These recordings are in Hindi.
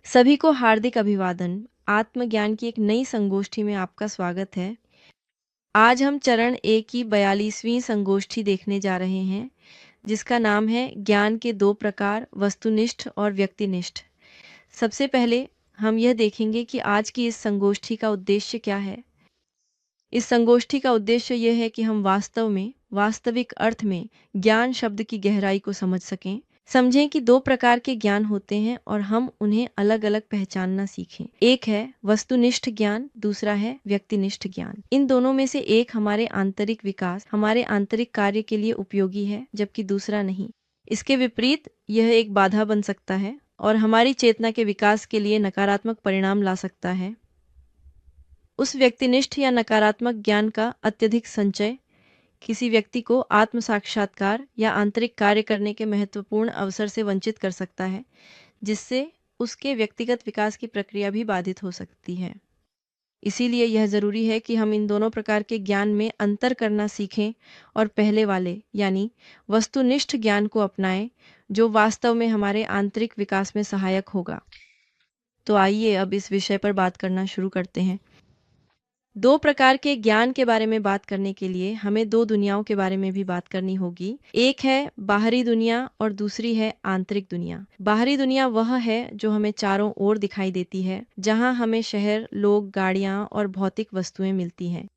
सभी को हार्दिक अभिवादन। आत्मज्ञान की एक नई संगोष्ठी में आपका स्वागत है। आज हम चरण 1 की 42वीं संगोष्ठी देखने जा रहे हैं, जिसका नाम है ज्ञान के 2 प्रकार, वस्तुनिष्ठ और व्यक्तिनिष्ठ। सबसे पहले हम यह देखेंगे कि आज की इस संगोष्ठी का उद्देश्य क्या है। इस संगोष्ठी का उद्देश्य यह है कि हम वास्तव में, वास्तविक अर्थ में ज्ञान शब्द की गहराई को समझ सकें। समझें कि 2 प्रकार के ज्ञान होते हैं और हम उन्हें अलग-अलग पहचानना सीखें। एक है वस्तुनिष्ठ ज्ञान, दूसरा है व्यक्तिनिष्ठ ज्ञान। इन दोनों में से एक हमारे आंतरिक विकास, हमारे आंतरिक कार्य के लिए उपयोगी है, जबकि दूसरा नहीं। इसके विपरीत यह एक बाधा बन सकता है और हमारी चेतना के विकास के लिए नकारात्मक परिणाम ला सकता है। उस व्यक्तिनिष्ठ या नकारात्मक ज्ञान का अत्यधिक संचय किसी व्यक्ति को आत्म साक्षात्कार या आंतरिक कार्य करने के महत्वपूर्ण अवसर से वंचित कर सकता है, जिससे उसके व्यक्तिगत विकास की प्रक्रिया भी बाधित हो सकती है। इसीलिए यह ज़रूरी है कि हम इन दोनों प्रकार के ज्ञान में अंतर करना सीखें और पहले वाले यानी वस्तुनिष्ठ ज्ञान को अपनाएं, जो वास्तव में हमारे आंतरिक विकास में सहायक होगा। तो आइए अब इस विषय पर बात करना शुरू करते हैं। 2 प्रकार के ज्ञान के बारे में बात करने के लिए हमें 2 दुनियाओं के बारे में भी बात करनी होगी। एक है बाहरी दुनिया और दूसरी है आंतरिक दुनिया। बाहरी दुनिया वह है जो हमें चारों ओर दिखाई देती है, जहाँ हमें शहर, लोग, गाड़ियाँ और भौतिक वस्तुएं मिलती हैं।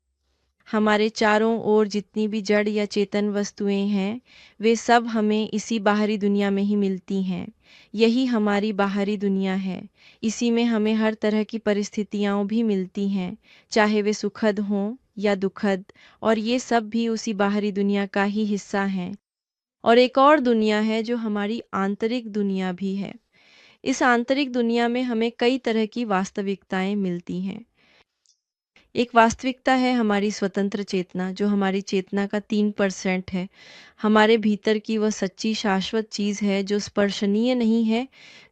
हमारे चारों ओर जितनी भी जड़ या चेतन वस्तुएं हैं, वे सब हमें इसी बाहरी दुनिया में ही मिलती हैं। यही हमारी बाहरी दुनिया है। इसी में हमें हर तरह की परिस्थितियाँ भी मिलती हैं, चाहे वे सुखद हों या दुखद, और ये सब भी उसी बाहरी दुनिया का ही हिस्सा हैं। और एक और दुनिया है जो हमारी आंतरिक दुनिया भी है। इस आंतरिक दुनिया में हमें कई तरह की वास्तविकताएं मिलती हैं। एक वास्तविकता है हमारी स्वतंत्र चेतना, जो हमारी चेतना का 3% है। हमारे भीतर की वह सच्ची शाश्वत चीज़ है जो स्पर्शनीय नहीं है,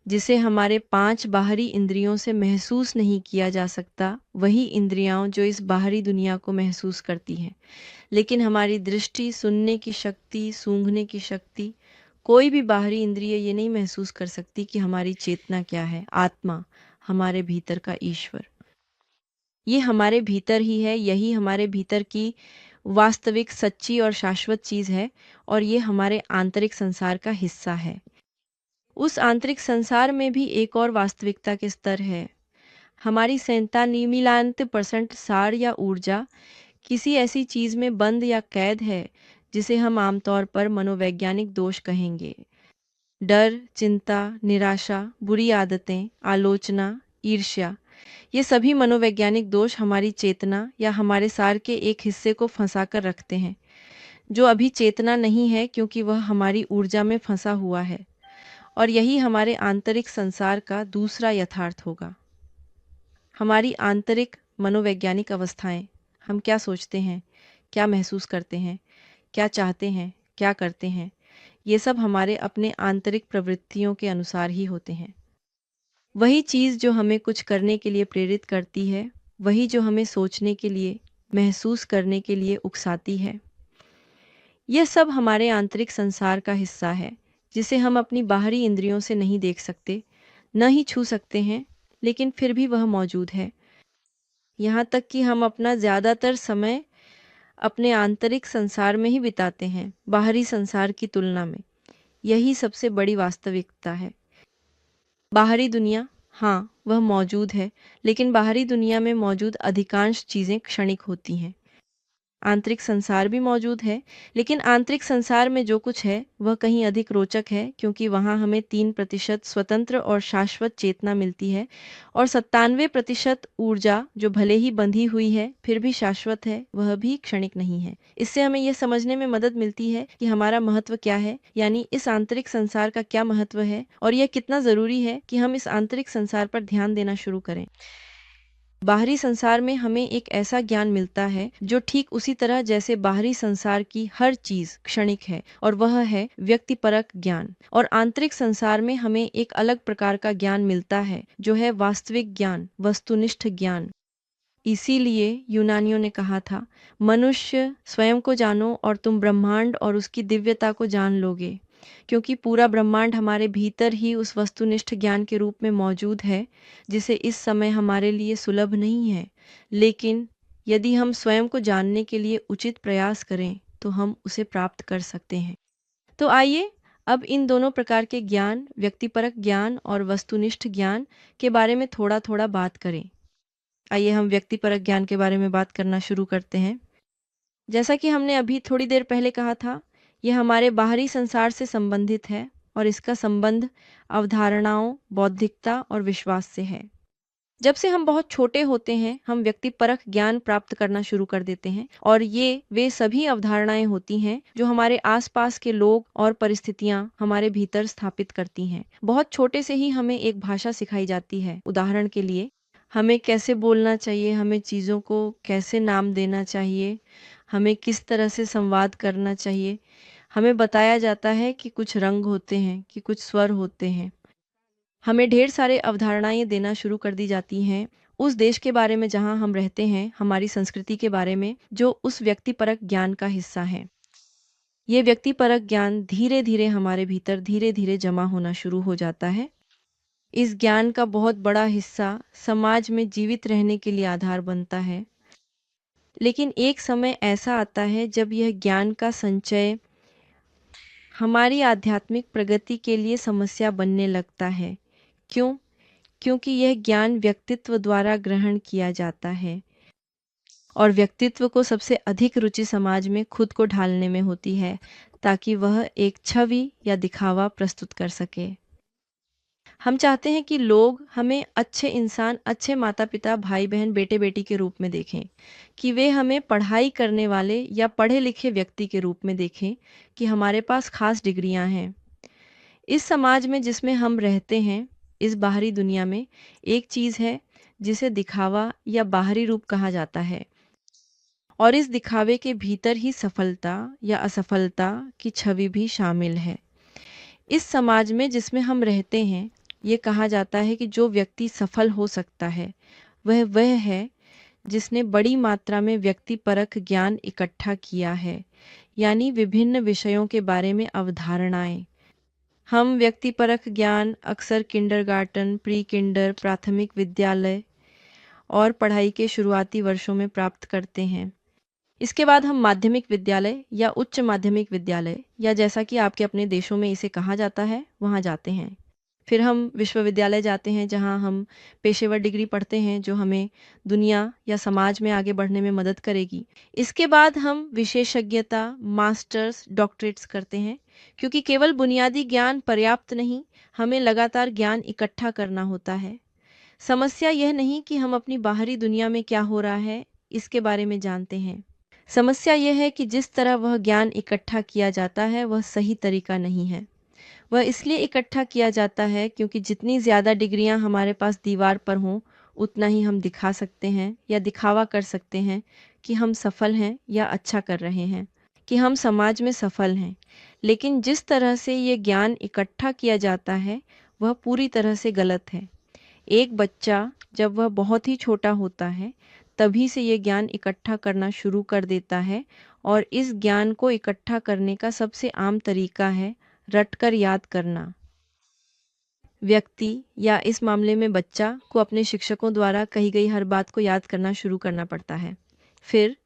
जिसे हमारे 5 बाहरी इंद्रियों से महसूस नहीं किया जा सकता। वही इंद्रियां जो इस बाहरी दुनिया को महसूस करती हैं, लेकिन हमारी दृष्टि, सुनने की शक्ति, सूंघने की शक्ति, कोई भी बाहरी इंद्रिय ये नहीं महसूस कर सकती कि हमारी चेतना क्या है, आत्मा, हमारे भीतर का ईश्वर। ये हमारे भीतर ही है, यही हमारे भीतर की वास्तविक, सच्ची और शाश्वत चीज़ है, और ये हमारे आंतरिक संसार का हिस्सा है। उस आंतरिक संसार में भी एक और वास्तविकता के स्तर है। हमारी 97% सार या ऊर्जा किसी ऐसी चीज़ में बंद या कैद है, जिसे हम आमतौर पर मनोवैज्ञानिक दोष कहेंगे। डर, चिंता, निराशा, बुरी आदतें, आलोचना, ईर्ष्या, ये सभी मनोवैज्ञानिक दोष हमारी चेतना या हमारे सार के एक हिस्से को फंसाकर रखते हैं, जो अभी चेतना नहीं है, क्योंकि वह हमारी ऊर्जा में फंसा हुआ है। और यही हमारे आंतरिक संसार का दूसरा यथार्थ होगा। हमारी आंतरिक मनोवैज्ञानिक अवस्थाएं, हम क्या सोचते हैं, क्या महसूस करते हैं, क्या चाहते हैं, क्या करते हैं, ये सब हमारे अपने आंतरिक प्रवृत्तियों के अनुसार ही होते हैं। वही चीज़ जो हमें कुछ करने के लिए प्रेरित करती है, वही जो हमें सोचने के लिए, महसूस करने के लिए उकसाती है। यह सब हमारे आंतरिक संसार का हिस्सा है, जिसे हम अपनी बाहरी इंद्रियों से नहीं देख सकते, न ही छू सकते हैं, लेकिन फिर भी वह मौजूद है। यहाँ तक कि हम अपना ज़्यादातर समय अपने आंतरिक संसार में ही बिताते हैं, बाहरी संसार की तुलना में। यही सबसे बड़ी वास्तविकता है। बाहरी दुनिया, हाँ, वह मौजूद है, लेकिन बाहरी दुनिया में मौजूद अधिकांश चीज़ें क्षणिक होती हैं। आंतरिक संसार भी मौजूद है, लेकिन आंतरिक संसार में जो कुछ है वह कहीं अधिक रोचक है, क्योंकि वहाँ हमें 3% स्वतंत्र और शाश्वत चेतना मिलती है, और 97% ऊर्जा, जो भले ही बंधी हुई है फिर भी शाश्वत है, वह भी क्षणिक नहीं है। इससे हमें यह समझने में मदद मिलती है कि हमारा महत्व क्या है, यानी इस आंतरिक संसार का क्या महत्व है, और यह कितना ज़रूरी है कि हम इस आंतरिक संसार पर ध्यान देना शुरू करें। बाहरी संसार में हमें एक ऐसा ज्ञान मिलता है जो ठीक उसी तरह जैसे बाहरी संसार की हर चीज़ क्षणिक है, और वह है व्यक्तिपरक ज्ञान। और आंतरिक संसार में हमें एक अलग प्रकार का ज्ञान मिलता है, जो है वास्तविक ज्ञान, वस्तुनिष्ठ ज्ञान। इसीलिए यूनानियों ने कहा था, मनुष्य स्वयं को जानो और तुम ब्रह्मांड और उसकी दिव्यता को जान लोगे। क्योंकि पूरा ब्रह्मांड हमारे भीतर ही उस वस्तुनिष्ठ ज्ञान के रूप में मौजूद है, जिसे इस समय हमारे लिए सुलभ नहीं है। लेकिन यदि हम स्वयं को जानने के लिए उचित प्रयास करें, तो हम उसे प्राप्त कर सकते हैं। तो आइए अब इन दोनों प्रकार के ज्ञान, व्यक्तिपरक ज्ञान और वस्तुनिष्ठ ज्ञान के बारे में थोड़ा-थोड़ा बात करें। आइए हम व्यक्तिपरक ज्ञान के बारे में बात करना शुरू करते हैं। जैसा कि हमने अभी थोड़ी देर पहले कहा था, यह हमारे बाहरी संसार से संबंधित है और इसका संबंध अवधारणाओं, बौद्धिकता और विश्वास से है। जब से हम बहुत छोटे होते हैं, हम व्यक्तिपरक ज्ञान प्राप्त करना शुरू कर देते हैं और ये वे सभी अवधारणाएं होती हैं जो हमारे आसपास के लोग और परिस्थितियां हमारे भीतर स्थापित करती हैं। बहुत छोटे से ही हमें एक भाषा सिखाई जाती है। उदाहरण के लिए, हमें कैसे बोलना चाहिए, हमें चीज़ों को कैसे नाम देना चाहिए, हमें किस तरह से संवाद करना चाहिए। हमें बताया जाता है कि कुछ रंग होते हैं, कि कुछ स्वर होते हैं। हमें ढेर सारे अवधारणाएँ देना शुरू कर दी जाती हैं, उस देश के बारे में जहाँ हम रहते हैं, हमारी संस्कृति के बारे में, जो उस व्यक्तिपरक ज्ञान का हिस्सा है। ये व्यक्तिपरक ज्ञान धीरे-धीरे हमारे भीतर धीरे-धीरे जमा होना शुरू हो जाता है। इस ज्ञान का बहुत बड़ा हिस्सा समाज में जीवित रहने के लिए आधार बनता है। लेकिन एक समय ऐसा आता है जब यह ज्ञान का संचय हमारी आध्यात्मिक प्रगति के लिए समस्या बनने लगता है। क्यों? क्योंकि यह ज्ञान व्यक्तित्व द्वारा ग्रहण किया जाता है और व्यक्तित्व को सबसे अधिक रुचि समाज में खुद को ढालने में होती है, ताकि वह एक छवि या दिखावा प्रस्तुत कर सके। हम चाहते हैं कि लोग हमें अच्छे इंसान, अच्छे माता-पिता, भाई-बहन, बेटे-बेटी के रूप में देखें, कि वे हमें पढ़ाई करने वाले या पढ़े-लिखे व्यक्ति के रूप में देखें, कि हमारे पास खास डिग्रियां हैं। इस समाज में जिसमें हम रहते हैं, इस बाहरी दुनिया में, एक चीज़ है जिसे दिखावा या बाहरी रूप कहा जाता है और इस दिखावे के भीतर ही सफलता या असफलता की छवि भी शामिल है। इस समाज में जिसमें हम रहते हैं, ये कहा जाता है कि जो व्यक्ति सफल हो सकता है, वह है जिसने बड़ी मात्रा में व्यक्तिपरक ज्ञान इकट्ठा किया है, यानी विभिन्न विषयों के बारे में अवधारणाएं। हम व्यक्तिपरक ज्ञान अक्सर किंडरगार्टन, प्री किंडर, प्राथमिक विद्यालय और पढ़ाई के शुरुआती वर्षों में प्राप्त करते हैं। इसके बाद हम माध्यमिक विद्यालय या उच्च माध्यमिक विद्यालय, या जैसा कि आपके अपने देशों में इसे कहा जाता है, वहाँ जाते हैं। फिर हम विश्वविद्यालय जाते हैं, जहाँ हम पेशेवर डिग्री पढ़ते हैं जो हमें दुनिया या समाज में आगे बढ़ने में मदद करेगी। इसके बाद हम विशेषज्ञता, मास्टर्स, डॉक्टरेट्स करते हैं, क्योंकि केवल बुनियादी ज्ञान पर्याप्त नहीं, हमें लगातार ज्ञान इकट्ठा करना होता है। समस्या यह नहीं कि हम अपनी बाहरी दुनिया में क्या हो रहा है, इसके बारे में जानते हैं। समस्या यह है कि जिस तरह वह ज्ञान इकट्ठा किया जाता है, वह सही तरीका नहीं है। वह इसलिए इकट्ठा किया जाता है क्योंकि जितनी ज़्यादा डिग्रियां हमारे पास दीवार पर हों, उतना ही हम दिखा सकते हैं या दिखावा कर सकते हैं कि हम सफल हैं या अच्छा कर रहे हैं, कि हम समाज में सफल हैं। लेकिन जिस तरह से ये ज्ञान इकट्ठा किया जाता है, वह पूरी तरह से गलत है। एक बच्चा जब वह बहुत ही छोटा होता है, तभी से ये ज्ञान इकट्ठा करना शुरू कर देता है और इस ज्ञान को इकट्ठा करने का सबसे आम तरीका है रटकर याद करना। व्यक्ति या इस मामले में बच्चा को अपने शिक्षकों द्वारा कही गई हर बात को याद करना शुरू करना पड़ता है। फिर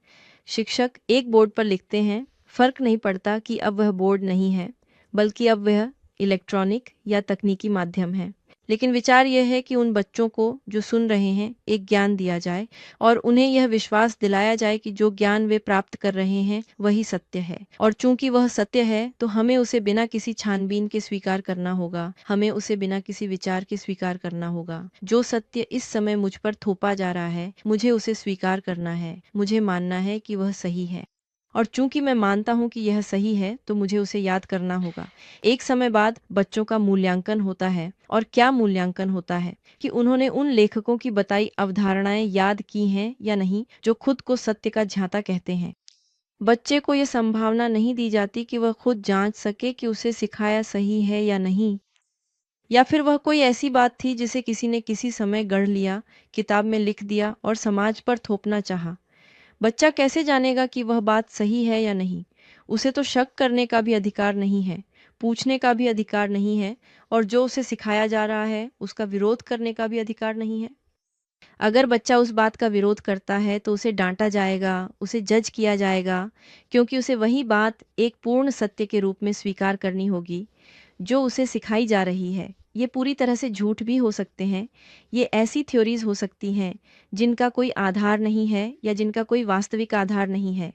शिक्षक एक बोर्ड पर लिखते हैं, फर्क नहीं पड़ता कि अब वह बोर्ड नहीं है, बल्कि अब वह इलेक्ट्रॉनिक या तकनीकी माध्यम है। लेकिन विचार यह है कि उन बच्चों को जो सुन रहे हैं, एक ज्ञान दिया जाए और उन्हें यह विश्वास दिलाया जाए कि जो ज्ञान वे प्राप्त कर रहे हैं, वही सत्य है। और चूंकि वह सत्य है, तो हमें उसे बिना किसी छानबीन के स्वीकार करना होगा, हमें उसे बिना किसी विचार के स्वीकार करना होगा। जो सत्य इस समय मुझ पर थोपा जा रहा है, मुझे उसे स्वीकार करना है, मुझे मानना है कि वह सही है। और चूंकि मैं मानता हूं कि यह सही है, तो मुझे उसे याद करना होगा। एक समय बाद बच्चों का मूल्यांकन होता है, और क्या मूल्यांकन होता है कि उन्होंने उन लेखकों की बताई अवधारणाएं याद की हैं या नहीं, जो खुद को सत्य का झांता कहते हैं। बच्चे को यह संभावना नहीं दी जाती कि वह खुद जांच सके कि उसे सिखाया सही है या नहीं, या फिर वह कोई ऐसी बात थी जिसे किसी ने किसी समय गढ़ लिया, किताब में लिख दिया और समाज पर थोपना चाहा। बच्चा कैसे जानेगा कि वह बात सही है या नहीं? उसे तो शक करने का भी अधिकार नहीं है। पूछने का भी अधिकार नहीं है और जो उसे सिखाया जा रहा है उसका विरोध करने का भी अधिकार नहीं है। अगर बच्चा उस बात का विरोध करता है तो उसे डांटा जाएगा, उसे जज किया जाएगा, क्योंकि उसे वही बात एक पूर्ण सत्य के रूप में स्वीकार करनी होगी जो उसे सिखाई जा रही है। ये पूरी तरह से झूठ भी हो सकते हैं। ये ऐसी थ्योरीज हो सकती हैं जिनका कोई आधार नहीं है या जिनका कोई वास्तविक आधार नहीं है।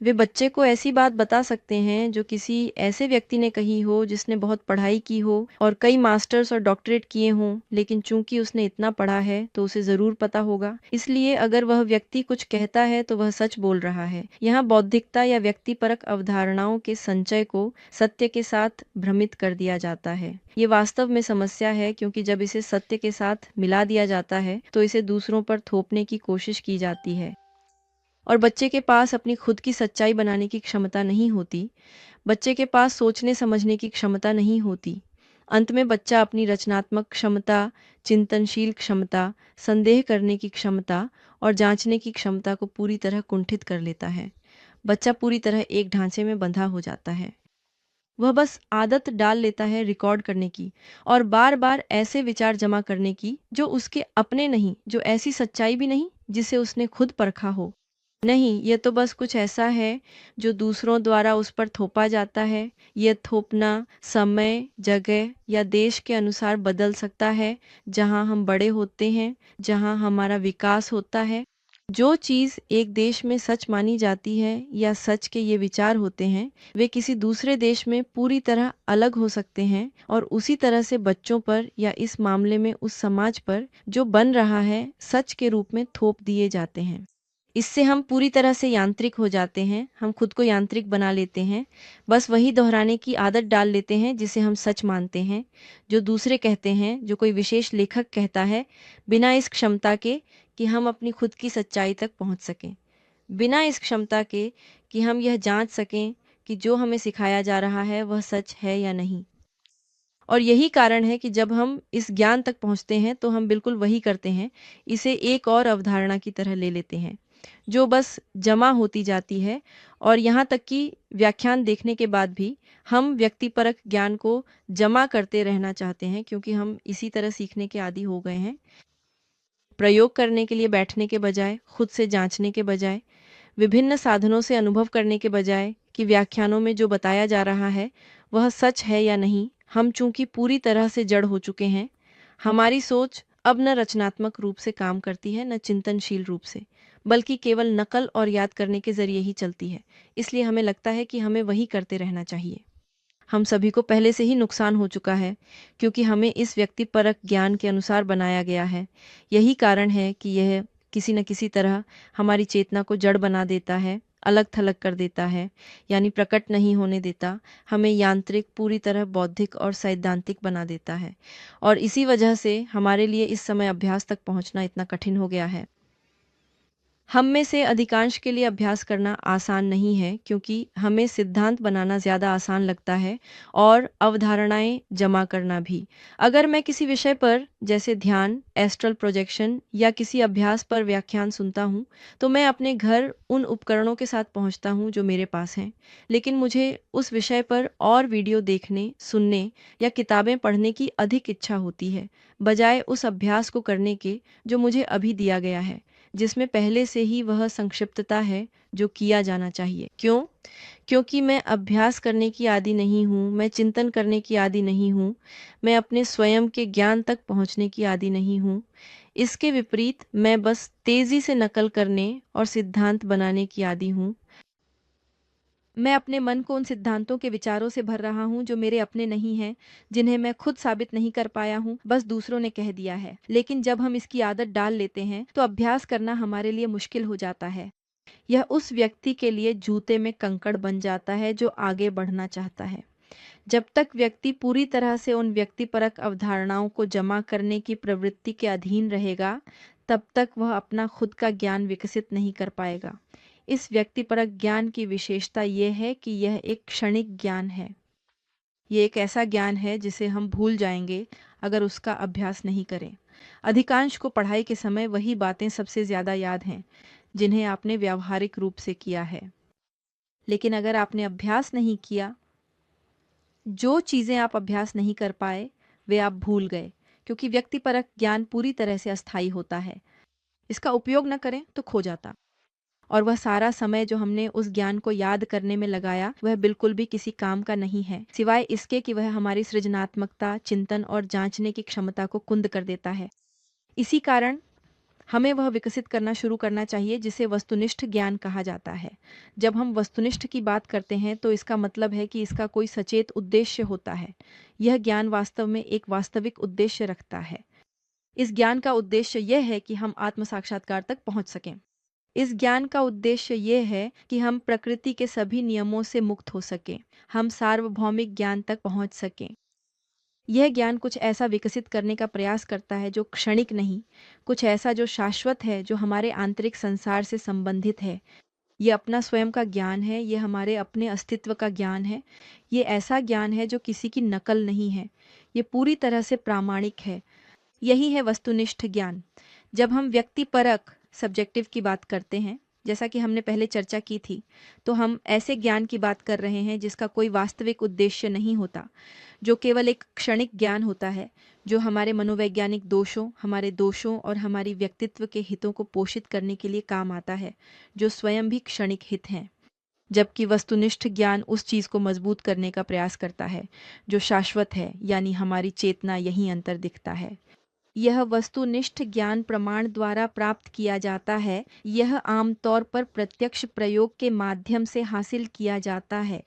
वे बच्चे को ऐसी बात बता सकते हैं जो किसी ऐसे व्यक्ति ने कही हो जिसने बहुत पढ़ाई की हो और कई मास्टर्स और डॉक्टरेट किए हों, लेकिन चूंकि उसने इतना पढ़ा है तो उसे ज़रूर पता होगा, इसलिए अगर वह व्यक्ति कुछ कहता है तो वह सच बोल रहा है। यहाँ बौद्धिकता या व्यक्तिपरक अवधारणाओं के संचय को सत्य के साथ भ्रमित कर दिया जाता है। ये वास्तव में समस्या है, क्योंकि जब इसे सत्य के साथ मिला दिया जाता है तो इसे दूसरों पर थोपने की कोशिश की जाती है और बच्चे के पास अपनी खुद की सच्चाई बनाने की क्षमता नहीं होती। बच्चे के पास सोचने समझने की क्षमता नहीं होती। अंत में बच्चा अपनी रचनात्मक क्षमता, चिंतनशील क्षमता, संदेह करने की क्षमता और जांचने की क्षमता को पूरी तरह कुंठित कर लेता है। बच्चा पूरी तरह एक ढांचे में बंधा हो जाता है। वह बस आदत डाल लेता है रिकॉर्ड करने की और बार बार ऐसे विचार जमा करने की जो उसके अपने नहीं, जो ऐसी सच्चाई भी नहीं जिसे उसने खुद परखा हो। नहीं, ये तो बस कुछ ऐसा है जो दूसरों द्वारा उस पर थोपा जाता है। ये थोपना समय, जगह या देश के अनुसार बदल सकता है, जहाँ हम बड़े होते हैं, जहाँ हमारा विकास होता है। जो चीज़ एक देश में सच मानी जाती है या सच के ये विचार होते हैं, वे किसी दूसरे देश में पूरी तरह अलग हो सकते हैं और उसी तरह से बच्चों पर या इस मामले में उस समाज पर जो बन रहा है, सच के रूप में थोप दिए जाते हैं। इससे हम पूरी तरह से यांत्रिक हो जाते हैं, हम खुद को यांत्रिक बना लेते हैं, बस वही दोहराने की आदत डाल लेते हैं जिसे हम सच मानते हैं, जो दूसरे कहते हैं, जो कोई विशेष लेखक कहता है, बिना इस क्षमता के कि हम अपनी खुद की सच्चाई तक पहुंच सकें, बिना इस क्षमता के कि हम यह जांच सकें कि जो हमें सिखाया जा रहा है वह सच है या नहीं। और यही कारण है कि जब हम इस ज्ञान तक पहुंचते हैं तो हम बिल्कुल वही करते हैं, इसे एक और अवधारणा की तरह ले लेते हैं जो बस जमा होती जाती है। और यहाँ तक कि व्याख्यान देखने के बाद भी हम व्यक्तिपरक ज्ञान को जमा करते रहना चाहते हैं, क्योंकि हम इसी तरह सीखने के आदी हो गए हैं। प्रयोग करने के लिए बैठने के बजाय, खुद से जांचने के बजाय, विभिन्न साधनों से अनुभव करने के बजाय कि व्याख्यानों में जो बताया जा रहा है वह सच है या नहीं, हम चूंकि पूरी तरह से जड़ हो चुके हैं, हमारी सोच अब न रचनात्मक रूप से काम करती है, न चिंतनशील रूप से, बल्कि केवल नकल और याद करने के जरिए ही चलती है। इसलिए हमें लगता है कि हमें वही करते रहना चाहिए। हम सभी को पहले से ही नुकसान हो चुका है, क्योंकि हमें इस व्यक्तिपरक ज्ञान के अनुसार बनाया गया है। यही कारण है कि यह किसी न किसी तरह हमारी चेतना को जड़ बना देता है, अलग थलग कर देता है, यानी प्रकट नहीं होने देता, हमें यांत्रिक, पूरी तरह बौद्धिक और सैद्धांतिक बना देता है। और इसी वजह से हमारे लिए इस समय अभ्यास तक पहुंचना इतना कठिन हो गया है। हम में से अधिकांश के लिए अभ्यास करना आसान नहीं है, क्योंकि हमें सिद्धांत बनाना ज़्यादा आसान लगता है और अवधारणाएं जमा करना भी। अगर मैं किसी विषय पर, जैसे ध्यान, एस्ट्रल प्रोजेक्शन या किसी अभ्यास पर व्याख्यान सुनता हूँ, तो मैं अपने घर उन उपकरणों के साथ पहुँचता हूँ जो मेरे पास हैं। लेकिन मुझे उस विषय पर और वीडियो देखने, सुनने या किताबें पढ़ने की अधिक इच्छा होती है, बजाय उस अभ्यास को करने के जो मुझे अभी दिया गया है, जिसमें पहले से ही वह संक्षिप्तता है जो किया जाना चाहिए। क्यों? क्योंकि मैं अभ्यास करने की आदी नहीं हूँ, मैं चिंतन करने की आदी नहीं हूँ, मैं अपने स्वयं के ज्ञान तक पहुँचने की आदी नहीं हूँ। इसके विपरीत मैं बस तेज़ी से नकल करने और सिद्धांत बनाने की आदी हूँ। मैं अपने मन को उन सिद्धांतों के विचारों से भर रहा हूँ जो मेरे अपने नहीं हैं, जिन्हें मैं खुद साबित नहीं कर पाया हूँ, बस दूसरों ने कह दिया है। लेकिन जब हम इसकी आदत डाल लेते हैं तो अभ्यास करना हमारे लिए मुश्किल हो जाता है। यह उस व्यक्ति के लिए जूते में कंकड़ बन जाता है जो आगे बढ़ना चाहता है। जब तक व्यक्ति पूरी तरह से उन व्यक्तिपरक अवधारणाओं को जमा करने की प्रवृत्ति के अधीन रहेगा, तब तक वह अपना खुद का ज्ञान विकसित नहीं कर पाएगा। इस व्यक्तिपरक ज्ञान की विशेषता यह है कि यह एक क्षणिक ज्ञान है। ये एक ऐसा ज्ञान है जिसे हम भूल जाएंगे अगर उसका अभ्यास नहीं करें। अधिकांश को पढ़ाई के समय वही बातें सबसे ज़्यादा याद हैं जिन्हें आपने व्यावहारिक रूप से किया है। लेकिन अगर आपने अभ्यास नहीं किया, जो चीज़ें आप अभ्यास नहीं कर पाए, वे आप भूल गए, क्योंकि व्यक्तिपरक ज्ञान पूरी तरह से अस्थायी होता है। इसका उपयोग न करें तो खो जाता। और वह सारा समय जो हमने उस ज्ञान को याद करने में लगाया, वह बिल्कुल भी किसी काम का नहीं है, सिवाय इसके कि वह हमारी सृजनात्मकता, चिंतन और जांचने की क्षमता को कुंद कर देता है। इसी कारण हमें वह विकसित करना शुरू करना चाहिए जिसे वस्तुनिष्ठ ज्ञान कहा जाता है। जब हम वस्तुनिष्ठ की बात करते हैं तो इसका मतलब है कि इसका कोई सचेत उद्देश्य होता है। यह ज्ञान वास्तव में एक वास्तविक उद्देश्य रखता है। इस ज्ञान का उद्देश्य यह है कि हम आत्म साक्षात्कार तक पहुंच सकें। इस ज्ञान का उद्देश्य ये है कि हम प्रकृति के सभी नियमों से मुक्त हो सकें, हम सार्वभौमिक ज्ञान तक पहुंच सकें। यह ज्ञान कुछ ऐसा विकसित करने का प्रयास करता है जो क्षणिक नहीं, कुछ ऐसा जो शाश्वत है, जो हमारे आंतरिक संसार से संबंधित है। ये अपना स्वयं का ज्ञान है, ये हमारे अपने अस्तित्व का ज्ञान है। ये ऐसा ज्ञान है जो किसी की नकल नहीं है, ये पूरी तरह से प्रामाणिक है। यही है वस्तुनिष्ठ ज्ञान। जब हम व्यक्तिपरक सब्जेक्टिव की बात करते हैं, जैसा कि हमने पहले चर्चा की थी, तो हम ऐसे ज्ञान की बात कर रहे हैं जिसका कोई वास्तविक उद्देश्य नहीं होता, जो केवल एक क्षणिक ज्ञान होता है, जो हमारे मनोवैज्ञानिक दोषों, हमारे दोषों और हमारी व्यक्तित्व के हितों को पोषित करने के लिए काम आता है, जो स्वयं भी क्षणिक हित हैं। जबकि वस्तुनिष्ठ ज्ञान उस चीज़ को मजबूत करने का प्रयास करता है जो शाश्वत है, यानी हमारी चेतना यहीं अंतर दिखता है। यह वस्तुनिष्ठ ज्ञान प्रमाण द्वारा प्राप्त किया जाता है। यह आमतौर पर प्रत्यक्ष प्रयोग के माध्यम से हासिल किया जाता है।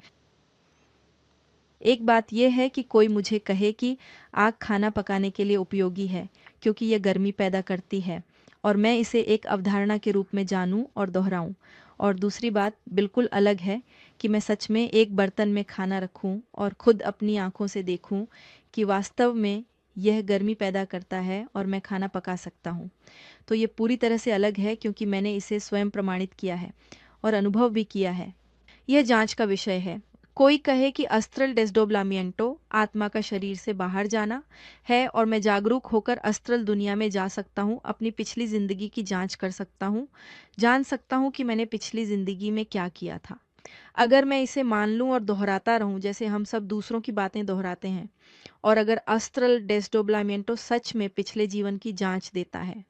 एक बात यह है कि कोई मुझे कहे कि आग खाना पकाने के लिए उपयोगी है क्योंकि यह गर्मी पैदा करती है, और मैं इसे एक अवधारणा के रूप में जानूं और दोहराऊं। और दूसरी बात बिल्कुल अलग है कि मैं सच में एक बर्तन में खाना रखूं और खुद अपनी आंखों से देखूं कि वास्तव में यह गर्मी पैदा करता है और मैं खाना पका सकता हूँ। तो ये पूरी तरह से अलग है, क्योंकि मैंने इसे स्वयं प्रमाणित किया है और अनुभव भी किया है। यह जांच का विषय है। कोई कहे कि अस्त्रल डेस्डोब्लामिएंटो आत्मा का शरीर से बाहर जाना है, और मैं जागरूक होकर अस्त्रल दुनिया में जा सकता हूँ, अपनी पिछली जिंदगी की जांच कर सकता हूँ, जान सकता हूँ कि मैंने पिछली जिंदगी में क्या किया था। अगर मैं इसे मान लूं और दोहराता रहूं जैसे हम सब दूसरों की बातें दोहराते हैं, और अगर अस्त्रल डेस्डोब्लामिएंटो सच में पिछले जीवन की जांच देता है।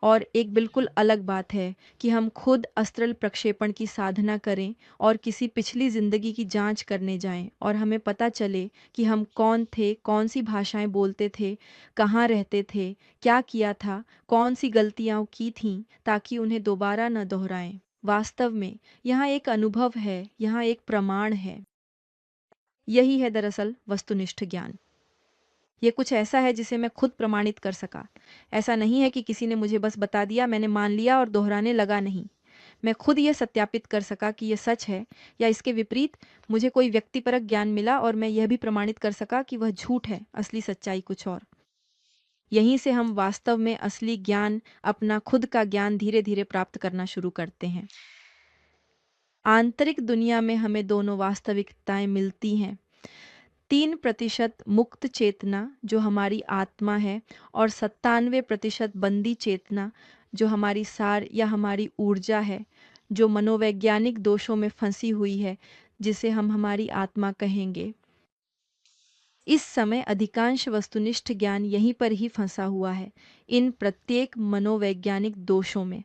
और एक बिल्कुल अलग बात है कि हम खुद अस्त्रल प्रक्षेपण की साधना करें और किसी पिछली जिंदगी की जांच करने जाएं, और हमें पता चले कि हम कौन थे, कौन सी भाषाएं बोलते थे, कहाँ रहते थे, क्या किया था, कौन सी गलतियां की थीं, ताकि उन्हें दोबारा न दोहराएं। वास्तव में यहाँ एक अनुभव है, यहाँ एक प्रमाण है। यही है दरअसल वस्तुनिष्ठ ज्ञान। ये कुछ ऐसा है जिसे मैं खुद प्रमाणित कर सका। ऐसा नहीं है कि किसी ने मुझे बस बता दिया, मैंने मान लिया और दोहराने लगा, नहीं। मैं खुद ये सत्यापित कर सका कि ये सच है, या इसके विपरीत मुझे कोई व्यक्तिपरक ज्ञान मिला और मैं यह भी प्रमाणित कर सका कि वह झूठ है, असली सच्चाई कुछ और। यहीं से हम वास्तव में असली ज्ञान, अपना खुद का ज्ञान धीरे धीरे प्राप्त करना शुरू करते हैं। आंतरिक दुनिया में हमें दोनों वास्तविकताएं मिलती हैं। 3% मुक्त चेतना जो हमारी आत्मा है, और 97% बंदी चेतना जो हमारी सार या हमारी ऊर्जा है, जो मनोवैज्ञानिक दोषों में फंसी हुई है, जिसे हम हमारी आत्मा कहेंगे। इस समय अधिकांश वस्तुनिष्ठ ज्ञान यहीं पर ही फंसा हुआ है, इन प्रत्येक मनोवैज्ञानिक दोषों में।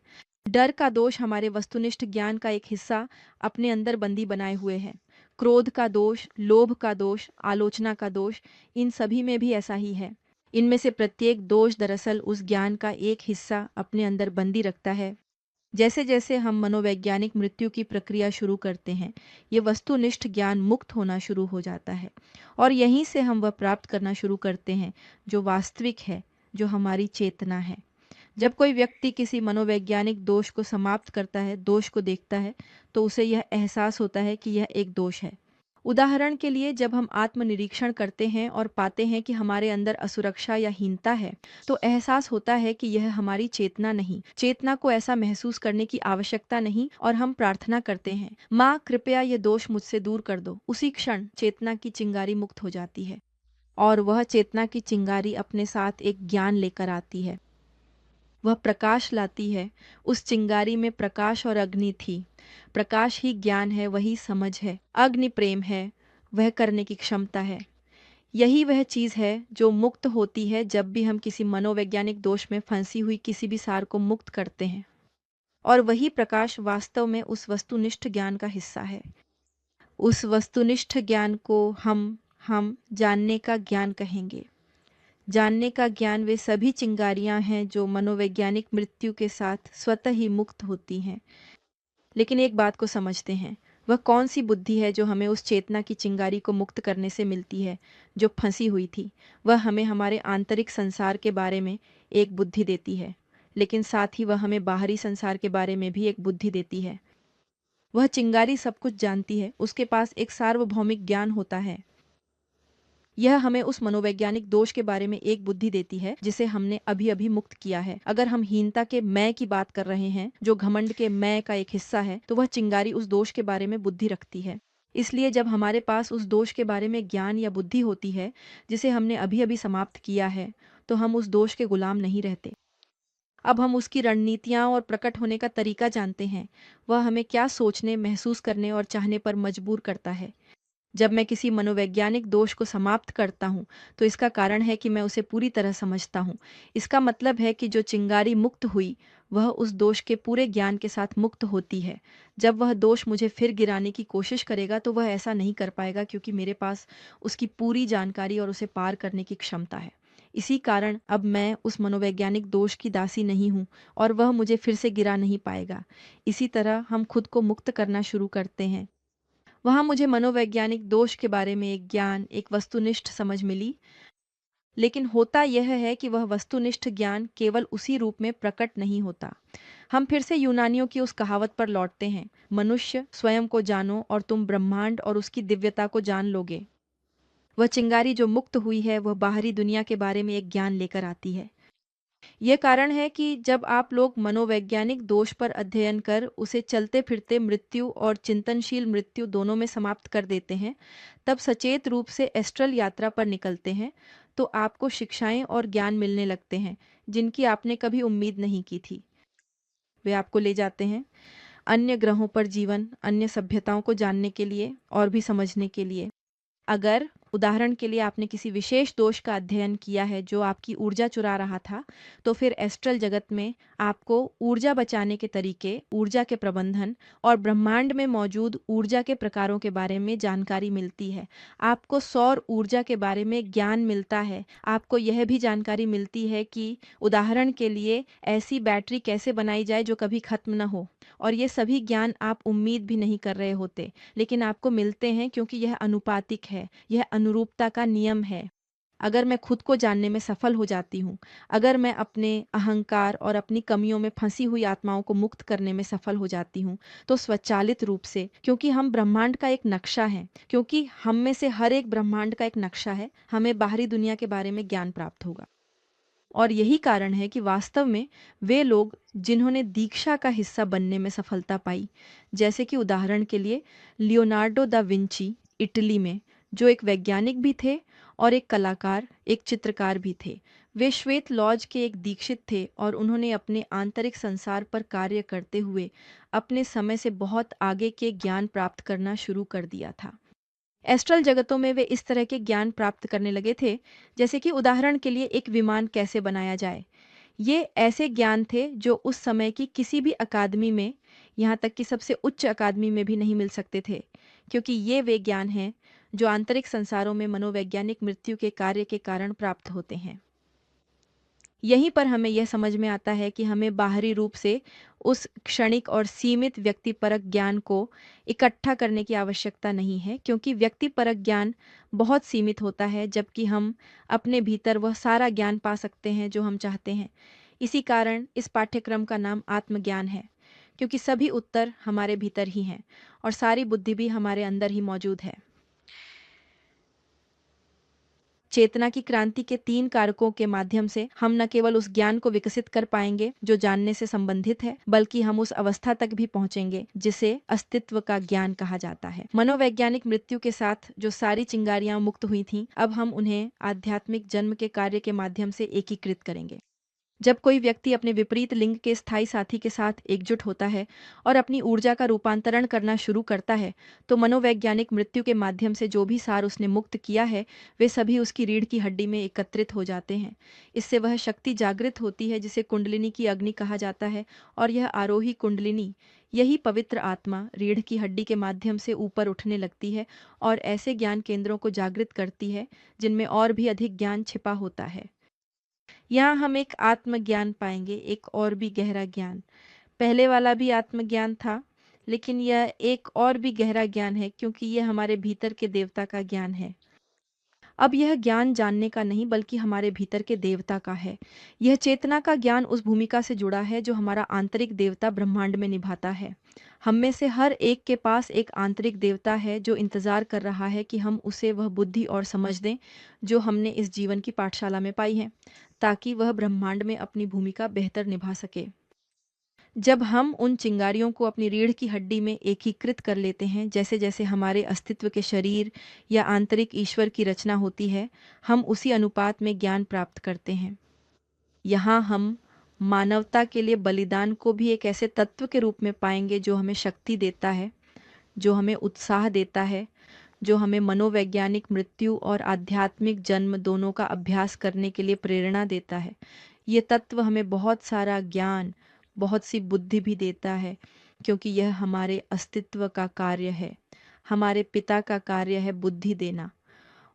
डर का दोष हमारे वस्तुनिष्ठ ज्ञान का एक हिस्सा अपने अंदर बंदी बनाए हुए है। क्रोध का दोष, लोभ का दोष, आलोचना का दोष, इन सभी में भी ऐसा ही है। इनमें से प्रत्येक दोष दरअसल उस ज्ञान का एक हिस्सा अपने अंदर बंदी रखता है। जैसे जैसे हम मनोवैज्ञानिक मृत्यु की प्रक्रिया शुरू करते हैं, ये वस्तुनिष्ठ ज्ञान मुक्त होना शुरू हो जाता है, और यहीं से हम वह प्राप्त करना शुरू करते हैं जो वास्तविक है, जो हमारी चेतना है। जब कोई व्यक्ति किसी मनोवैज्ञानिक दोष को समाप्त करता है, दोष को देखता है, तो उसे यह एहसास होता है कि यह एक दोष है। उदाहरण के लिए, जब हम आत्मनिरीक्षण करते हैं और पाते हैं कि हमारे अंदर असुरक्षा या हीनता है, तो एहसास होता है कि यह हमारी चेतना नहीं, चेतना को ऐसा महसूस करने की आवश्यकता नहीं, और हम प्रार्थना करते हैं, माँ कृपया ये दोष मुझसे दूर कर दो। उसी क्षण चेतना की चिंगारी मुक्त हो जाती है, और वह चेतना की चिंगारी अपने साथ एक ज्ञान लेकर आती है। वह प्रकाश लाती है। उस चिंगारी में प्रकाश और अग्नि थी, प्रकाश ही ज्ञान है, वही समझ है, अग्नि प्रेम है, वह करने की क्षमता है। यही वह चीज़ है जो मुक्त होती है जब भी हम किसी मनोवैज्ञानिक दोष में फंसी हुई किसी भी सार को मुक्त करते हैं। और वही प्रकाश वास्तव में उस वस्तुनिष्ठ ज्ञान का हिस्सा है। उस वस्तुनिष्ठ ज्ञान को हम जानने का ज्ञान कहेंगे। जानने का ज्ञान वे सभी चिंगारियां हैं जो मनोवैज्ञानिक मृत्यु के साथ स्वतः ही मुक्त होती हैं। लेकिन एक बात को समझते हैं, वह कौन सी बुद्धि है जो हमें उस चेतना की चिंगारी को मुक्त करने से मिलती है जो फंसी हुई थी। वह हमें हमारे आंतरिक संसार के बारे में एक बुद्धि देती है, लेकिन साथ ही वह हमें बाहरी संसार के बारे में भी एक बुद्धि देती है। वह चिंगारी सब कुछ जानती है, उसके पास एक सार्वभौमिक ज्ञान होता है। यह हमें उस मनोवैज्ञानिक दोष के बारे में एक बुद्धि देती है जिसे हमने अभी अभी मुक्त किया है। अगर हम हीनता के मैं की बात कर रहे हैं, जो घमंड के मैं का एक हिस्सा है, तो वह चिंगारी उस दोष के बारे में बुद्धि रखती है। इसलिए जब हमारे पास उस दोष के बारे में ज्ञान या बुद्धि होती है जिसे हमने अभी अभी समाप्त किया है, तो हम उस दोष के गुलाम नहीं रहते। अब हम उसकी रणनीतियाँ और प्रकट होने का तरीका जानते हैं। वह हमें क्या सोचने, महसूस करने और चाहने पर मजबूर करता है। जब मैं किसी मनोवैज्ञानिक दोष को समाप्त करता हूँ, तो इसका कारण है कि मैं उसे पूरी तरह समझता हूँ। इसका मतलब है कि जो चिंगारी मुक्त हुई, वह उस दोष के पूरे ज्ञान के साथ मुक्त होती है। जब वह दोष मुझे फिर गिराने की कोशिश करेगा, तो वह ऐसा नहीं कर पाएगा क्योंकि मेरे पास उसकी पूरी जानकारी और उसे पार करने की क्षमता है। इसी कारण अब मैं उस मनोवैज्ञानिक दोष की दासी नहीं हूँ और वह मुझे फिर से गिरा नहीं पाएगा। इसी तरह हम खुद को मुक्त करना शुरू करते हैं। वहाँ मुझे मनोवैज्ञानिक दोष के बारे में एक ज्ञान, एक वस्तुनिष्ठ समझ मिली। लेकिन होता यह है कि वह वस्तुनिष्ठ ज्ञान केवल उसी रूप में प्रकट नहीं होता। हम फिर से यूनानियों की उस कहावत पर लौटते हैं, मनुष्य स्वयं को जानो और तुम ब्रह्मांड और उसकी दिव्यता को जान लोगे। वह चिंगारी जो मुक्त हुई है, वह बाहरी दुनिया के बारे में एक ज्ञान लेकर आती है। ये कारण है कि जब आप लोग मनोवैज्ञानिक दोष पर अध्ययन कर उसे चलते फिरते मृत्यु और चिंतनशील मृत्यु दोनों में समाप्त कर देते हैं, तब सचेत रूप से एस्ट्रल यात्रा पर निकलते हैं, तो आपको शिक्षाएं और ज्ञान मिलने लगते हैं जिनकी आपने कभी उम्मीद नहीं की थी। वे आपको ले जाते हैं अन्य ग्रहों पर जीवन, अन्य सभ्यताओं को जानने के लिए और भी समझने के लिए। अगर उदाहरण के लिए आपने किसी विशेष दोष का अध्ययन किया है जो आपकी ऊर्जा चुरा रहा था, तो फिर एस्ट्रल जगत में आपको ऊर्जा बचाने के तरीके, ऊर्जा के प्रबंधन और ब्रह्मांड में मौजूद ऊर्जा के प्रकारों के बारे में जानकारी मिलती है। आपको सौर ऊर्जा के बारे में ज्ञान मिलता है। आपको यह भी जानकारी मिलती है कि उदाहरण के लिए ऐसी बैटरी कैसे बनाई जाए जो कभी खत्म न हो। और ये सभी ज्ञान आप उम्मीद भी नहीं कर रहे होते, लेकिन आपको मिलते हैं क्योंकि यह अनुपातिक है, यह अनुरूपता का नियम है। अगर मैं खुद को जानने में सफल हो जाती हूँ, अगर मैं अपने अहंकार और अपनी कमियों में फंसी हुई आत्माओं को मुक्त करने में सफल हो जाती हूँ, तो स्वचालित रूप से, क्योंकि हम ब्रह्मांड का एक नक्शा है, क्योंकि हम में से हर एक ब्रह्मांड का एक नक्शा है, हमें बाहरी दुनिया के बारे में ज्ञान प्राप्त होगा। और यही कारण है कि वास्तव में वे लोग जिन्होंने दीक्षा का हिस्सा बनने में सफलता पाई, जैसे कि उदाहरण के लिए लियोनार्डो दा विंची इटली में, जो एक वैज्ञानिक भी थे और एक कलाकार, एक चित्रकार भी थे। वे श्वेत लॉज के एक दीक्षित थे और उन्होंने अपने आंतरिक संसार पर कार्य करते हुए अपने समय से बहुत आगे के ज्ञान प्राप्त करना शुरू कर दिया था। एस्ट्रल जगतों में वे इस तरह के ज्ञान प्राप्त करने लगे थे, जैसे कि उदाहरण के लिए एक विमान कैसे बनाया जाए। ये ऐसे ज्ञान थे जो उस समय की किसी भी अकादमी में, यहाँ तक कि सबसे उच्च अकादमी में भी नहीं मिल सकते थे, क्योंकि ये वे ज्ञान हैं जो आंतरिक संसारों में मनोवैज्ञानिक मृत्यु के कार्य के कारण प्राप्त होते हैं। यहीं पर हमें यह समझ में आता है कि हमें बाहरी रूप से उस क्षणिक और सीमित व्यक्तिपरक ज्ञान को इकट्ठा करने की आवश्यकता नहीं है, क्योंकि व्यक्तिपरक ज्ञान बहुत सीमित होता है, जबकि हम अपने भीतर वह सारा ज्ञान पा सकते हैं जो हम चाहते हैं। इसी कारण इस पाठ्यक्रम का नाम आत्मज्ञान है, क्योंकि सभी उत्तर हमारे भीतर ही हैं और सारी बुद्धि भी हमारे अंदर ही मौजूद है। चेतना की क्रांति के 3 कारकों के माध्यम से हम न केवल उस ज्ञान को विकसित कर पाएंगे जो जानने से संबंधित है, बल्कि हम उस अवस्था तक भी पहुंचेंगे जिसे अस्तित्व का ज्ञान कहा जाता है। मनोवैज्ञानिक मृत्यु के साथ जो सारी चिंगारियां मुक्त हुई थीं, अब हम उन्हें आध्यात्मिक जन्म के कार्य के माध्यम से एकीकृत करेंगे। जब कोई व्यक्ति अपने विपरीत लिंग के स्थायी साथी के साथ एकजुट होता है और अपनी ऊर्जा का रूपांतरण करना शुरू करता है, तो मनोवैज्ञानिक मृत्यु के माध्यम से जो भी सार उसने मुक्त किया है, वे सभी उसकी रीढ़ की हड्डी में एकत्रित हो जाते हैं। इससे वह शक्ति जागृत होती है जिसे कुंडलिनी की अग्नि कहा जाता है, और यह आरोही कुंडलिनी, यही पवित्र आत्मा, रीढ़ की हड्डी के माध्यम से ऊपर उठने लगती है और ऐसे ज्ञान केंद्रों को जागृत करती है जिनमें और भी अधिक ज्ञान छिपा होता है। यहाँ हम एक आत्मज्ञान पाएंगे, एक और भी गहरा ज्ञान। पहले वाला भी आत्मज्ञान था, लेकिन यह एक और भी गहरा ज्ञान है क्योंकि यह हमारे भीतर के देवता का ज्ञान है। अब यह ज्ञान जानने का नहीं बल्कि हमारे भीतर के देवता का है। यह चेतना का ज्ञान उस भूमिका से जुड़ा है जो हमारा आंतरिक देवता ब्रह्मांड में निभाता है। हम में से हर एक के पास एक आंतरिक देवता है जो इंतजार कर रहा है कि हम उसे वह बुद्धि और समझ दें जो हमने इस जीवन की पाठशाला में पाई है, ताकि वह ब्रह्मांड में अपनी भूमिका बेहतर निभा सके। जब हम उन चिंगारियों को अपनी रीढ़ की हड्डी में एकीकृत कर लेते हैं, जैसे जैसे हमारे अस्तित्व के शरीर या आंतरिक ईश्वर की रचना होती है, हम उसी अनुपात में ज्ञान प्राप्त करते हैं। यहाँ हम मानवता के लिए बलिदान को भी एक ऐसे तत्व के रूप में पाएंगे जो हमें शक्ति देता है, जो हमें उत्साह देता है, जो हमें मनोवैज्ञानिक मृत्यु और आध्यात्मिक जन्म दोनों का अभ्यास करने के लिए प्रेरणा देता है। ये तत्व हमें बहुत सारा ज्ञान, बहुत सी बुद्धि भी देता है, क्योंकि यह हमारे अस्तित्व का कार्य है। हमारे पिता का कार्य है बुद्धि देना,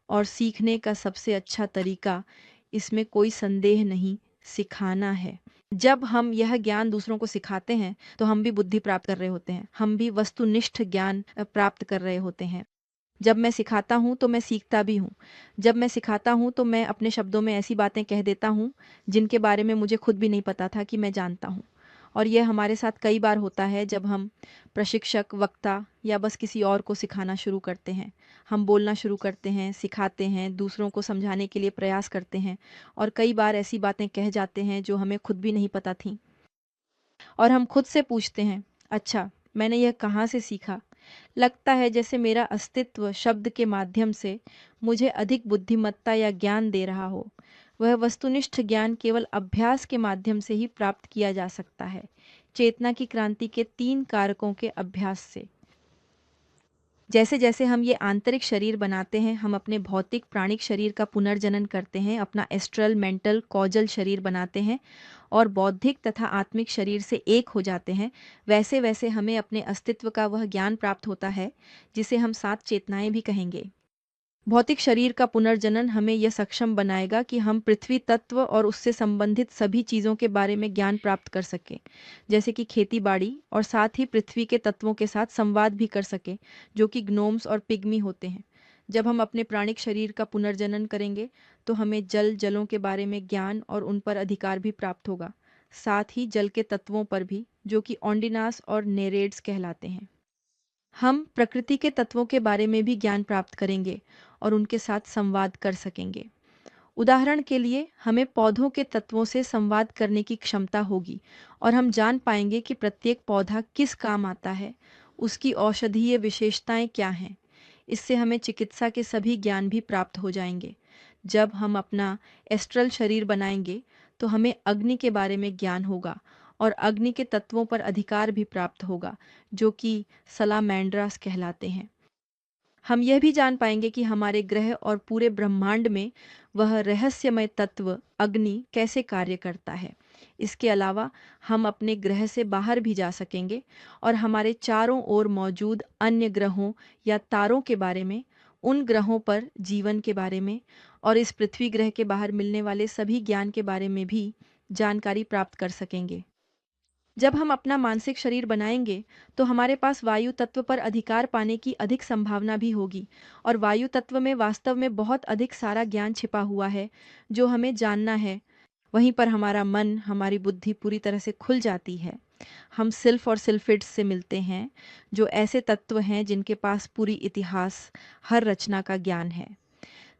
और सीखने का सबसे अच्छा तरीका, इसमें कोई संदेह नहीं, सिखाना है। जब हम यह ज्ञान दूसरों को सिखाते हैं तो हम भी बुद्धि प्राप्त कर रहे होते हैं, हम भी वस्तुनिष्ठ ज्ञान प्राप्त कर रहे होते हैं। जब मैं सिखाता हूँ तो मैं सीखता भी हूँ। जब मैं सिखाता हूँ तो मैं अपने शब्दों में ऐसी बातें कह देता हूँ जिनके बारे में मुझे खुद भी नहीं पता था कि मैं जानता हूँ। और यह हमारे साथ कई बार होता है जब हम प्रशिक्षक, वक्ता या बस किसी और को सिखाना शुरू करते हैं। हम बोलना शुरू करते हैं, सिखाते हैं, दूसरों को समझाने के लिए प्रयास करते हैं, और कई बार ऐसी बातें कह जाते हैं जो हमें खुद भी नहीं पता थीं। और हम खुद से पूछते हैं, अच्छा, मैंने यह कहाँ से सीखा? लगता है जैसे मेरा अस्तित्व शब्द के माध्यम से मुझे अधिक बुद्धिमत्ता या ज्ञान दे रहा हो। वह वस्तुनिष्ठ ज्ञान केवल अभ्यास के माध्यम से ही प्राप्त किया जा सकता है, चेतना की क्रांति के 3 कारकों के अभ्यास से। जैसे जैसे हम ये आंतरिक शरीर बनाते हैं, हम अपने भौतिक प्राणिक शरीर का पुनर्जनन करते हैं, अपना एस्ट्रल, मेंटल, कॉजल शरीर बनाते हैं और बौद्धिक तथा आत्मिक शरीर से एक हो जाते हैं, वैसे वैसे हमें अपने अस्तित्व का वह ज्ञान प्राप्त होता है जिसे हम 7 चेतनाएं भी कहेंगे। भौतिक शरीर का पुनर्जनन हमें यह सक्षम बनाएगा कि हम पृथ्वी तत्व और उससे संबंधित सभी चीज़ों के बारे में ज्ञान प्राप्त कर सकें, जैसे कि खेती बाड़ी, और साथ ही पृथ्वी के तत्वों के साथ संवाद भी कर सकें, जो कि ग्नोम्स और पिग्मी होते हैं। जब हम अपने प्राणिक शरीर का पुनर्जनन करेंगे तो हमें जलों के बारे में ज्ञान और उन पर अधिकार भी प्राप्त होगा, साथ ही जल के तत्वों पर भी, जो कि ओंडिनास और नेरेड्स कहलाते हैं। हम प्रकृति के तत्वों के बारे में भी ज्ञान प्राप्त करेंगे और उनके साथ संवाद कर सकेंगे। उदाहरण के लिए, हमें पौधों के तत्वों से संवाद करने की क्षमता होगी और हम जान पाएंगे कि प्रत्येक पौधा किस काम आता है, उसकी औषधीय विशेषताएं क्या हैं। इससे हमें चिकित्सा के सभी ज्ञान भी प्राप्त हो जाएंगे। जब हम अपना एस्ट्रल शरीर बनाएंगे तो हमें अग्नि के बारे में ज्ञान होगा और अग्नि के तत्वों पर अधिकार भी प्राप्त होगा, जो कि सलामैंड्रास कहलाते हैं। हम यह भी जान पाएंगे कि हमारे ग्रह और पूरे ब्रह्मांड में वह रहस्यमय तत्व अग्नि कैसे कार्य करता है। इसके अलावा हम अपने ग्रह से बाहर भी जा सकेंगे और हमारे चारों ओर मौजूद अन्य ग्रहों या तारों के बारे में, उन ग्रहों पर जीवन के बारे में और इस पृथ्वी ग्रह के बाहर मिलने वाले सभी ज्ञान के बारे में भी जानकारी प्राप्त कर सकेंगे। जब हम अपना मानसिक शरीर बनाएंगे तो हमारे पास वायु तत्व पर अधिकार पाने की अधिक संभावना भी होगी, और वायु तत्व में वास्तव में बहुत अधिक सारा ज्ञान छिपा हुआ है जो हमें जानना है। वहीं पर हमारा मन, हमारी बुद्धि पूरी तरह से खुल जाती है। हम सिल्फ और सिल्फिड्स से मिलते हैं, जो ऐसे तत्व हैं जिनके पास पूरी इतिहास, हर रचना का ज्ञान है।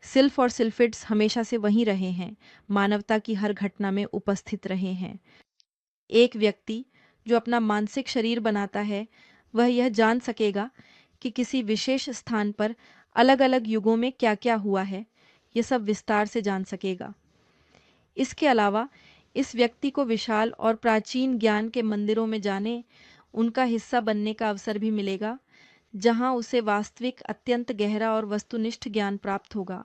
सिल्फ और सिल्फिड्स हमेशा से वहीं रहे हैं, मानवता की हर घटना में उपस्थित रहे हैं। एक व्यक्ति जो अपना मानसिक शरीर बनाता है, वह यह जान सकेगा कि किसी विशेष स्थान पर अलग अलग युगों में क्या क्या हुआ है, ये सब विस्तार से जान सकेगा। इसके अलावा इस व्यक्ति को विशाल और प्राचीन ज्ञान के मंदिरों में जाने, उनका हिस्सा बनने का अवसर भी मिलेगा, जहां उसे वास्तविक, अत्यंत गहरा और वस्तुनिष्ठ ज्ञान प्राप्त होगा।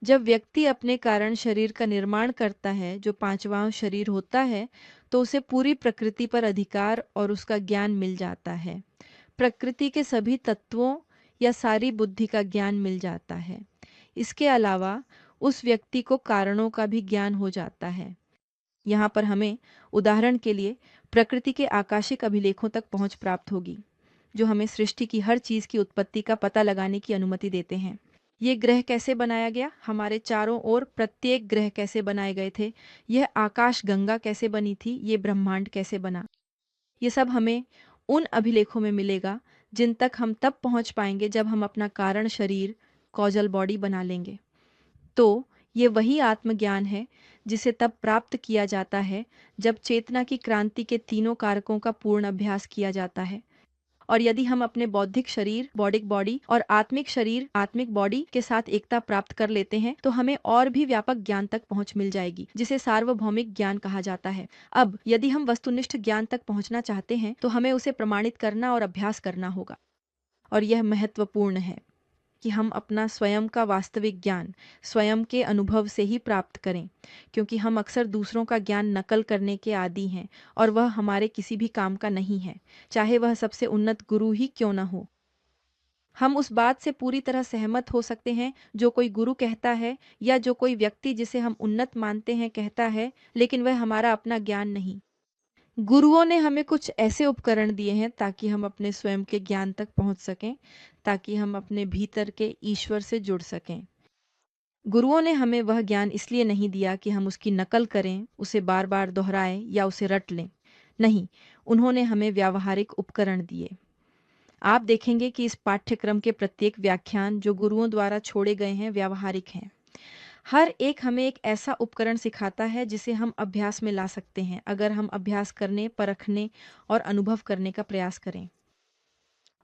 जब व्यक्ति अपने कारण शरीर का निर्माण करता है, जो पांचवां शरीर होता है, तो उसे पूरी प्रकृति पर अधिकार और उसका ज्ञान मिल जाता है। प्रकृति के सभी तत्वों या सारी बुद्धि का ज्ञान मिल जाता है। इसके अलावा उस व्यक्ति को कारणों का भी ज्ञान हो जाता है। यहाँ पर हमें उदाहरण के लिए प्रकृति के आकाशिक अभिलेखों तक पहुंच प्राप्त होगी, जो हमें सृष्टि की हर चीज की उत्पत्ति का पता लगाने की अनुमति देते हैं। ये ग्रह कैसे बनाया गया, हमारे चारों ओर प्रत्येक ग्रह कैसे बनाए गए थे, यह आकाश गंगा कैसे बनी थी, ये ब्रह्मांड कैसे बना, ये सब हमें उन अभिलेखों में मिलेगा जिन तक हम तब पहुंच पाएंगे जब हम अपना कारण शरीर, कॉजल बॉडी बना लेंगे। तो ये वही आत्मज्ञान है जिसे तब प्राप्त किया जाता है जब चेतना की क्रांति के तीनों कारकों का पूर्ण अभ्यास किया जाता है। और यदि हम अपने बौद्धिक शरीर, बौद्धिक बॉडी और आत्मिक शरीर, आत्मिक बॉडी के साथ एकता प्राप्त कर लेते हैं, तो हमें और भी व्यापक ज्ञान तक पहुंच मिल जाएगी, जिसे सार्वभौमिक ज्ञान कहा जाता है। अब यदि हम वस्तुनिष्ठ ज्ञान तक पहुंचना चाहते हैं, तो हमें उसे प्रमाणित करना और अभ्यास करना होगा। और यह महत्वपूर्ण है कि हम अपना स्वयं का वास्तविक ज्ञान स्वयं के अनुभव से ही प्राप्त करें, क्योंकि हम अक्सर दूसरों का ज्ञान नकल करने के आदी हैं और वह हमारे किसी भी काम का नहीं है, चाहे वह सबसे उन्नत गुरु ही क्यों न हो। हम उस बात से पूरी तरह सहमत हो सकते हैं जो कोई गुरु कहता है या जो कोई व्यक्ति जिसे हम उन्नत मानते हैं कहता है, लेकिन वह हमारा अपना ज्ञान नहीं। गुरुओं ने हमें कुछ ऐसे उपकरण दिए हैं ताकि हम अपने स्वयं के ज्ञान तक पहुंच सकें, ताकि हम अपने भीतर के ईश्वर से जुड़ सकें। गुरुओं ने हमें वह ज्ञान इसलिए नहीं दिया कि हम उसकी नकल करें, उसे बार बार दोहराएं या उसे रट लें। नहीं, उन्होंने हमें व्यावहारिक उपकरण दिए। आप देखेंगे कि इस पाठ्यक्रम के प्रत्येक व्याख्यान जो गुरुओं द्वारा छोड़े गए हैं व्यावहारिक हैं। हर एक हमें एक ऐसा उपकरण सिखाता है जिसे हम अभ्यास में ला सकते हैं, अगर हम अभ्यास करने, परखने और अनुभव करने का प्रयास करें।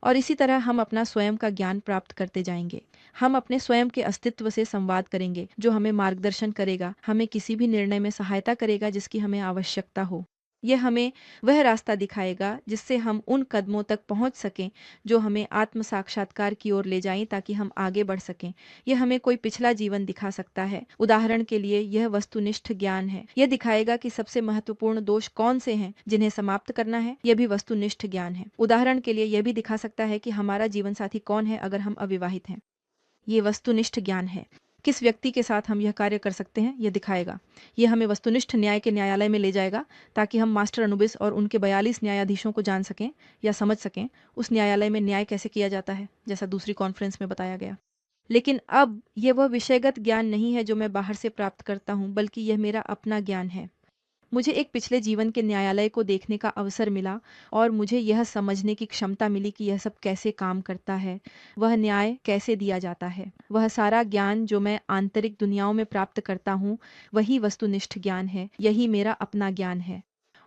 और इसी तरह हम अपना स्वयं का ज्ञान प्राप्त करते जाएंगे। हम अपने स्वयं के अस्तित्व से संवाद करेंगे, जो हमें मार्गदर्शन करेगा, हमें किसी भी निर्णय में सहायता करेगा जिसकी हमें आवश्यकता हो। यह हमें वह रास्ता दिखाएगा जिससे हम उन कदमों तक पहुंच सकें जो हमें आत्म साक्षात्कार की ओर ले जाएं, ताकि हम आगे बढ़ सकें। यह हमें कोई पिछला जीवन दिखा सकता है। उदाहरण के लिए यह वस्तुनिष्ठ ज्ञान है। यह दिखाएगा कि सबसे महत्वपूर्ण दोष कौन से हैं जिन्हें समाप्त करना है। यह भी वस्तुनिष्ठ ज्ञान है। उदाहरण के लिए यह भी दिखा सकता है कि हमारा जीवन साथी कौन है अगर हम अविवाहित हैं। ये वस्तुनिष्ठ ज्ञान है। किस व्यक्ति के साथ हम यह कार्य कर सकते हैं यह दिखाएगा। यह हमें वस्तुनिष्ठ न्याय के न्यायालय में ले जाएगा, ताकि हम मास्टर अनुबिस और उनके 42 न्यायाधीशों को जान सकें या समझ सकें उस न्यायालय में न्याय कैसे किया जाता है, जैसा दूसरी कॉन्फ्रेंस में बताया गया। लेकिन अब यह वह विषयगत ज्ञान नहीं है जो मैं बाहर से प्राप्त करता हूँ, बल्कि यह मेरा अपना ज्ञान है। मुझे एक पिछले जीवन के न्यायालय को देखने का अवसर मिला और मुझे यह समझने की क्षमता मिली कि यह सब कैसे काम करता है, वह न्याय कैसे दिया जाता है। वह सारा ज्ञान जो मैं आंतरिक दुनियाओं में प्राप्त करता हूँ, वही वस्तुनिष्ठ ज्ञान है, यही मेरा अपना ज्ञान है।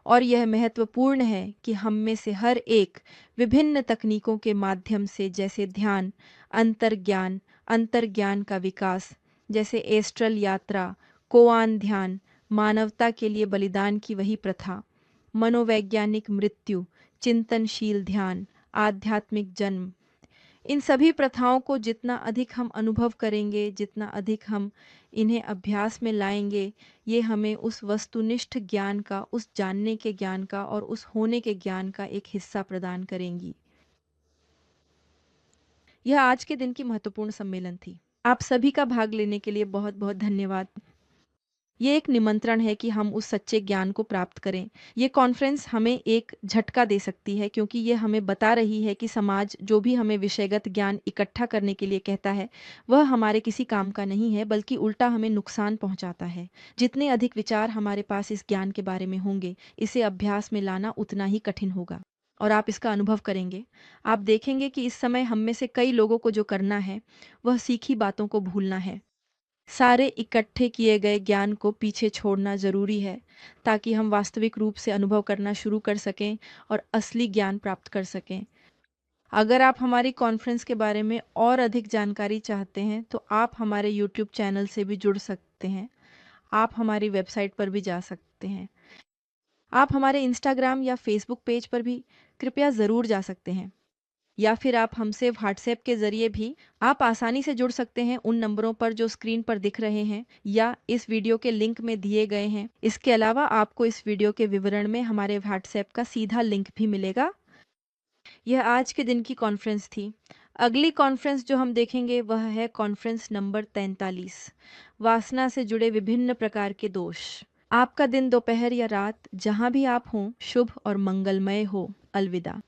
और यह महत्वपूर्ण है कि हम में से हर एक विभिन्न तकनीकों के माध्यम से, जैसे ध्यान, अंतर्ज्ञान का विकास, जैसे एस्ट्रल यात्रा, कोआन ध्यान, मानवता के लिए बलिदान की वही प्रथा, मनोवैज्ञानिक मृत्यु, चिंतनशील ध्यान, आध्यात्मिक जन्म, इन सभी प्रथाओं को जितना अधिक हम अनुभव करेंगे, जितना अधिक हम इन्हें अभ्यास में लाएंगे, ये हमें उस वस्तुनिष्ठ ज्ञान का, उस जानने के ज्ञान का और उस होने के ज्ञान का एक हिस्सा प्रदान करेंगी। यह आज के दिन की महत्वपूर्ण सम्मेलन थी। आप सभी का भाग लेने के लिए बहुत बहुत धन्यवाद। ये एक निमंत्रण है कि हम उस सच्चे ज्ञान को प्राप्त करें। ये कॉन्फ्रेंस हमें एक झटका दे सकती है, क्योंकि ये हमें बता रही है कि समाज जो भी हमें विषयगत ज्ञान इकट्ठा करने के लिए कहता है, वह हमारे किसी काम का नहीं है, बल्कि उल्टा हमें नुकसान पहुंचाता है। जितने अधिक विचार हमारे पास इस ज्ञान के बारे में होंगे, इसे अभ्यास में लाना उतना ही कठिन होगा। और आप इसका अनुभव करेंगे। आप देखेंगे कि इस समय हम में से कई लोगों को जो करना है, वह सीखी बातों को भूलना है। सारे इकट्ठे किए गए ज्ञान को पीछे छोड़ना ज़रूरी है, ताकि हम वास्तविक रूप से अनुभव करना शुरू कर सकें और असली ज्ञान प्राप्त कर सकें। अगर आप हमारी कॉन्फ्रेंस के बारे में और अधिक जानकारी चाहते हैं, तो आप हमारे यूट्यूब चैनल से भी जुड़ सकते हैं। आप हमारी वेबसाइट पर भी जा सकते हैं। आप हमारे इंस्टाग्राम या फेसबुक पेज पर भी कृपया ज़रूर जा सकते हैं, या फिर आप हमसे व्हाट्सएप के ज़रिए भी आप आसानी से जुड़ सकते हैं उन नंबरों पर जो स्क्रीन पर दिख रहे हैं या इस वीडियो के लिंक में दिए गए हैं। इसके अलावा आपको इस वीडियो के विवरण में हमारे व्हाट्सएप का सीधा लिंक भी मिलेगा। यह आज के दिन की कॉन्फ्रेंस थी। अगली कॉन्फ्रेंस जो हम देखेंगे वह है कॉन्फ्रेंस नंबर 43, वासना से जुड़े विभिन्न प्रकार के दोष। आपका दिन दोपहर या रात जहाँ भी आप हों शुभ और मंगलमय हो। अलविदा।